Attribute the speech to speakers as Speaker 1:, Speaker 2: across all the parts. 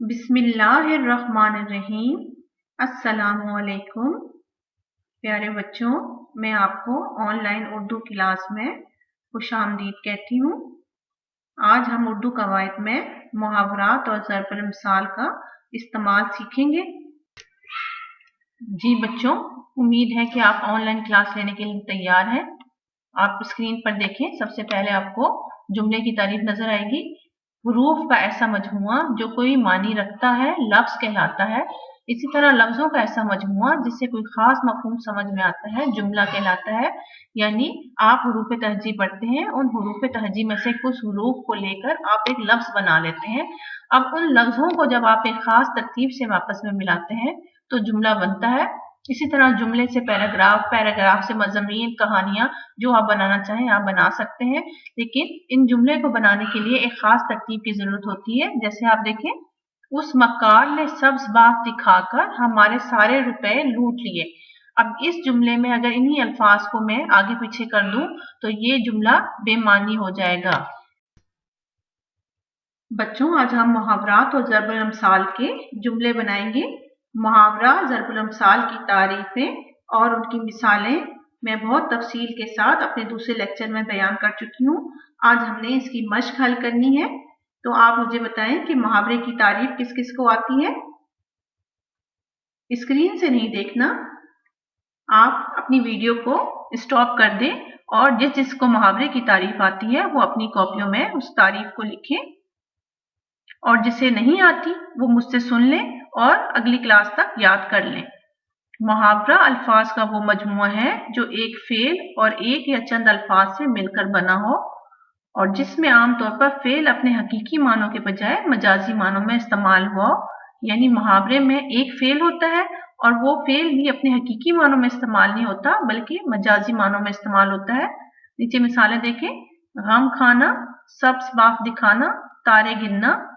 Speaker 1: बिस्मिल्लाहिर्रहमानिर्रहीम। अस्सलामुअलैकुम। प्यारे बच्चों, मैं आपको ऑनलाइन उर्दू क्लास में खुशामदीद कहती हूँ। आज हम उर्दू कवायद में मुहावरात और ज़रबुल मिसाल का इस्तेमाल सीखेंगे। जी बच्चों, उम्मीद है कि आप ऑनलाइन क्लास लेने के लिए तैयार हैं। आप स्क्रीन पर देखें, सबसे पहले आपको जुमले की तारीफ नजर आएगी। हुरूफ का ऐसा मजमुआ जो कोई मानी रखता है लफ्ज कहलाता है। इसी तरह लफ्जों का ऐसा मजमुआ जिससे कोई खास मफहूम समझ में आता है जुमला कहलाता है। यानी आप हुरूफ तहजी पढ़ते हैं, उन हुरूफ तहजी में से कुछ हुरूफ को लेकर आप एक लफ्ज बना लेते हैं। अब उन लफ्जों को जब आप एक खास तरतीब से आपस में मिलाते हैं तो जुमला बनता है। इसी तरह जुमले से पैराग्राफ, पैराग्राफ से मज़मून, कहानियां जो आप बनाना चाहें आप बना सकते हैं। लेकिन इन जुमले को बनाने के लिए एक खास तरतीब की जरूरत होती है। जैसे आप देखें, उस मक्कार ने सब्ज बाग दिखाकर हमारे सारे रुपए लूट लिए। अब इस जुमले में अगर इन्हीं अल्फाज को मैं आगे पीछे कर दूं तो ये जुमला बेमानी हो जाएगा। बच्चों, आज हम मुहावरात और ज़रबुल अम्साल के जुमले बनाएंगे। मुहावरा, ज़रबुल अम्साल की तारीफें और उनकी मिसालें मैं बहुत तफसील के साथ अपने दूसरे लेक्चर में बयान कर चुकी हूँ। आज हमने इसकी मश्क हल करनी है। तो आप मुझे बताएं कि मुहावरे की तारीफ किस किस को आती है। स्क्रीन से नहीं देखना, आप अपनी वीडियो को स्टॉप कर दें और जिस जिसको मुहावरे की तारीफ आती है वो अपनी कॉपियों में उस तारीफ को लिखें, और जिसे नहीं आती वो मुझसे सुन लें और अगली क्लास तक याद कर लें। मुहावरा अल्फाज का वो मजमुआ है जो एक फेल और एक या चंद अल्फाज से मिलकर बना हो और जिसमें आमतौर पर फेल अपने हकीकी मानों के बजाय मजाजी मानों में इस्तेमाल हुआ। यानी मुहावरे में एक फेल होता है और वो फेल भी अपने हकीकी मानों में इस्तेमाल नहीं होता बल्कि मजाजी मानों में इस्तेमाल होता है। नीचे मिसालें देखें। गम खाना, सब्ज बाग दिखाना, तारे गिनना।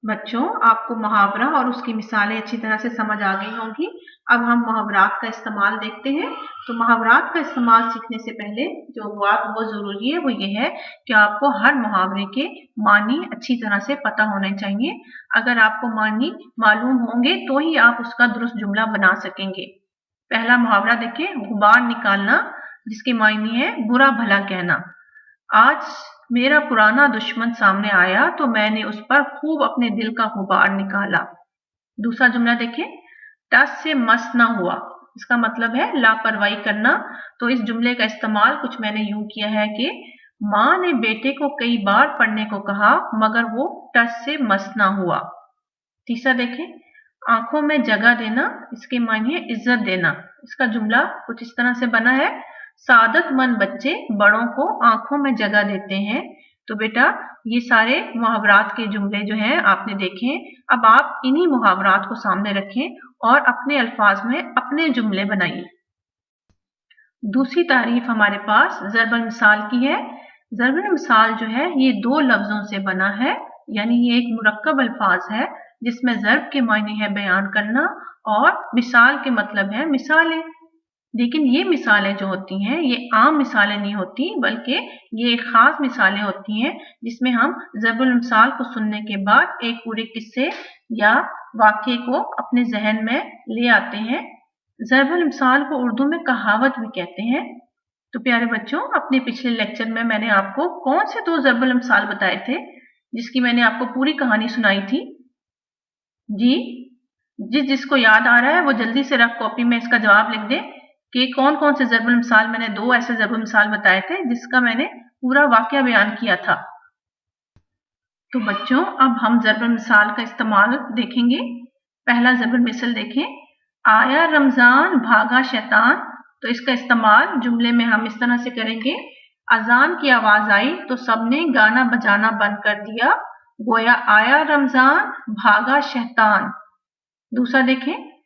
Speaker 1: बच्चों, आपको मुहावरा और उसकी मिसालें अच्छी तरह से समझ आ गई होंगी। अब हम मुहावरात का इस्तेमाल देखते हैं। तो मुहावरात का इस्तेमाल सीखने से पहले जो बात बहुत जरूरी है वो ये है कि आपको हर मुहावरे के मानी अच्छी तरह से पता होने चाहिए। अगर आपको मानी मालूम होंगे तो ही आप उसका दुरुस्त जुमला बना सकेंगे। पहला मुहावरा देखिए, गुबार निकालना, जिसके मायने है बुरा भला कहना। आज मेरा पुराना दुश्मन सामने आया तो मैंने उस पर खूब अपने दिल का गुबार निकाला। दूसरा जुमला देखें, टस से मस ना हुआ, इसका मतलब है लापरवाही करना। तो इस जुमले का इस्तेमाल कुछ मैंने यूं किया है कि माँ ने बेटे को कई बार पढ़ने को कहा मगर वो टस से मस ना हुआ। तीसरा देखें, आंखों में जगह देना, इसके मायने है इज्जत देना। इसका जुमला कुछ इस तरह से बना है, सादतमंद बच्चे बड़ों को आंखों में जगह देते हैं। तो बेटा, ये सारे मुहावरात के जुमले जो हैं आपने देखे। अब आप इन्हीं मुहावरात को सामने रखें और अपने अल्फाज में अपने जुमले बनाइए। दूसरी तारीफ हमारे पास ज़रबुल मिसाल की है। ज़रबुल मिसाल जो है ये दो लफ्जों से बना है, यानी ये एक मुरक्कब अल्फाज है जिसमें ज़रब के मायने है बयान करना और मिसाल के मतलब है मिसालें। लेकिन ये मिसालें जो होती हैं ये आम मिसालें नहीं होती बल्कि ये एक खास मिसालें होती हैं जिसमें हम ज़रबुल मिसाल को सुनने के बाद एक पूरे किस्से या वाक्य को अपने जहन में ले आते हैं। ज़रबुल मिसाल को उर्दू में कहावत भी कहते हैं। तो प्यारे बच्चों, अपने पिछले लेक्चर में मैंने आपको कौन से दो ज़रबुल मिसाल बताए थे जिसकी मैंने आपको पूरी कहानी सुनाई थी? जी, जिसको याद आ रहा है वो जल्दी से रफ कॉपी में इसका जवाब लिख दे कि कौन कौन से ज़रबुल मिसाल, मैंने दो ऐसे ज़रबुल मिसाल बताए थे जिसका मैंने पूरा वाक्य बयान किया था। तो बच्चों, अब हम ज़रबुल मिसाल का इस्तेमाल देखेंगे। पहला ज़रबुल मिसल देखें, आया रमजान भागा शैतान। तो इसका इस्तेमाल जुमले में हम इस तरह से करेंगे, अजान की आवाज आई तो सबने गाना बजाना बंद कर दिया, गोया आया रमजान भागा शैतान। दूसरा देखें,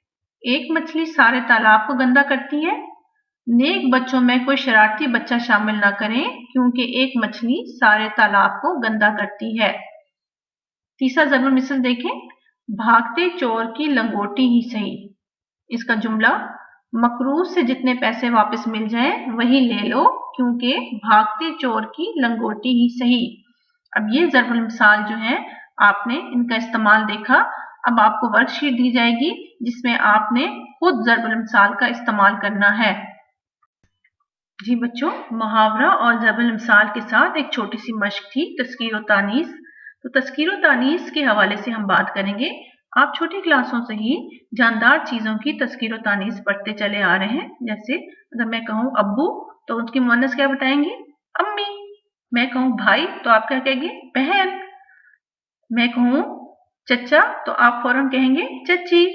Speaker 1: एक मछली सारे तालाब को गंदा करती है, नेक बच्चों में कोई शरारती बच्चा शामिल ना करें क्योंकि एक मछली सारे तालाब को गंदा करती है। तीसरा ज़रबुल मिसल देखें, भागते चोर की लंगोटी ही सही। इसका जुमला, मकरूज से जितने पैसे वापस मिल जाएं वही ले लो क्योंकि भागते चोर की लंगोटी ही सही। अब ये ज़रबुल मिसाल जो है आपने इनका इस्तेमाल देखा। अब आपको वर्कशीट दी जाएगी जिसमें आपने खुद ज़रबुल मिसाल का इस्तेमाल करना है। जी बच्चों, मुहावरा और ज़रबुल मिसाल के साथ एक छोटी सी मश्क थी तज़कीर और तानीस। तो तज़कीर और तानीस के हवाले से हम बात करेंगे। आप छोटी क्लासों से ही जानदार चीज़ों की तज़कीर और तानीस पढ़ते चले आ रहे हैं। जैसे अगर मैं कहूँ अब्बू तो उनकी मुअन्नस क्या बताएंगे? अम्मी। मैं कहूँ भाई तो आप क्या कहेंगे? बहन। मैं कहूँ चचा तो आप फौरन कहेंगे चची।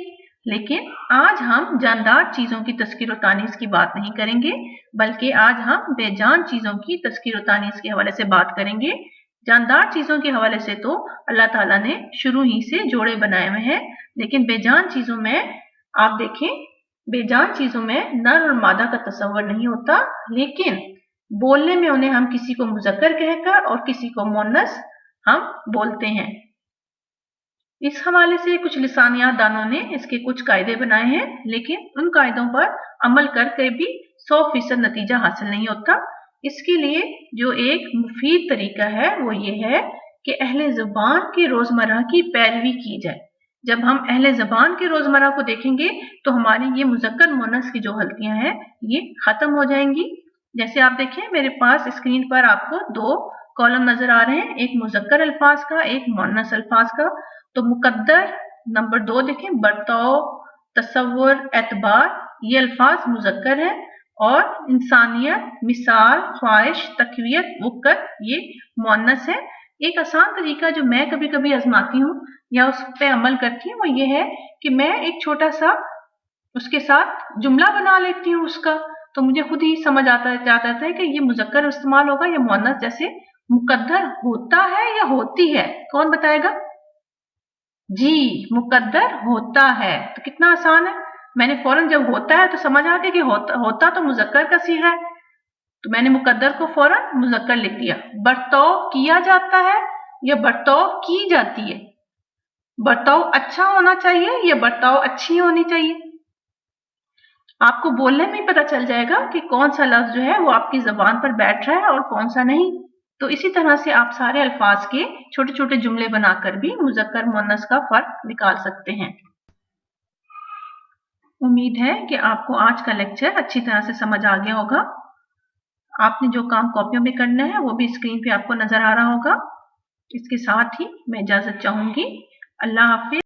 Speaker 1: लेकिन आज हम जानदार चीजों की तज़कीर और तानीस की बात नहीं करेंगे, बल्कि आज हम बेजान चीजों की तज़कीर और तानीस के हवाले से बात करेंगे। जानदार चीजों के हवाले से तो अल्लाह ताला ने शुरू ही से जोड़े बनाए हुए हैं, लेकिन बेजान चीजों में आप देखें, बेजान चीजों में नर और मादा का तस्वर नहीं होता, लेकिन बोलने में उन्हें हम किसी को मुज़क्कर कहकर और किसी को मुअन्नस हम बोलते हैं। इस हवाले से कुछ लिसानियात दानों ने इसके कुछ कायदे बनाए हैं, लेकिन उन कायदों पर अमल करके भी 100% नतीजा हासिल नहीं होता। इसके लिए जो एक मुफीद तरीका है वो ये है कि अहले ज़बान के रोज़मर्रा की पैरवी की जाए। जब हम अहले ज़बान के रोज़मर्रा को देखेंगे तो हमारी ये मुज़क्कर मुअन्नस की जो गलतियां हैं ये ख़त्म हो जाएंगी। जैसे आप देखें, मेरे पास स्क्रीन पर आपको 2 कॉलम नजर आ रहे हैं, एक मुज़क्कर अल्फाज का, एक मुअन्नस अल्फाज का। तो मुकद्दर नंबर 2 देखें, बर्ताव, तसव्वुर, एतबार, ये अल्फाज मुज़क्कर है, और इंसानियत, मिसाल, ख्वाहिश, तकवीयत, वक़्त ये मुअन्नस है। एक आसान तरीका जो मैं कभी कभी आजमाती हूँ या उस पर अमल करती हूँ वो ये है कि मैं एक छोटा सा उसके साथ जुमला बना लेती हूँ उसका, तो मुझे खुद ही समझ आता है कि ये मुज़क्कर इस्तेमाल होगा या मुअन्नस। जैसे मुकद्दर होता है या होती है, कौन बताएगा? जी, मुकद्दर होता है। तो कितना आसान है। मैंने फौरन जब होता है तो समझ आ गया कि होता तो मुज़क्कर का सीगा है, तो मैंने मुकद्दर को फौरन मुज़क्कर लिख दिया। बर्ताव किया जाता है या बर्ताव की जाती है? बर्ताव अच्छा होना चाहिए या बर्ताव अच्छी होनी चाहिए? आपको बोलने में पता चल जाएगा कि कौन सा लफ्ज जो है वो आपकी ज़बान पर बैठ रहा है और कौन सा नहीं। तो इसी तरह से आप सारे अल्फाज के छोटे छोटे जुमले बनाकर भी मुज़क्कर मुअन्नस का फर्क निकाल सकते हैं। उम्मीद है कि आपको आज का लेक्चर अच्छी तरह से समझ आ गया होगा। आपने जो काम कॉपियों में करना है वो भी स्क्रीन पे आपको नजर आ रहा होगा। इसके साथ ही मैं इजाजत चाहूंगी। अल्लाह हाफिज।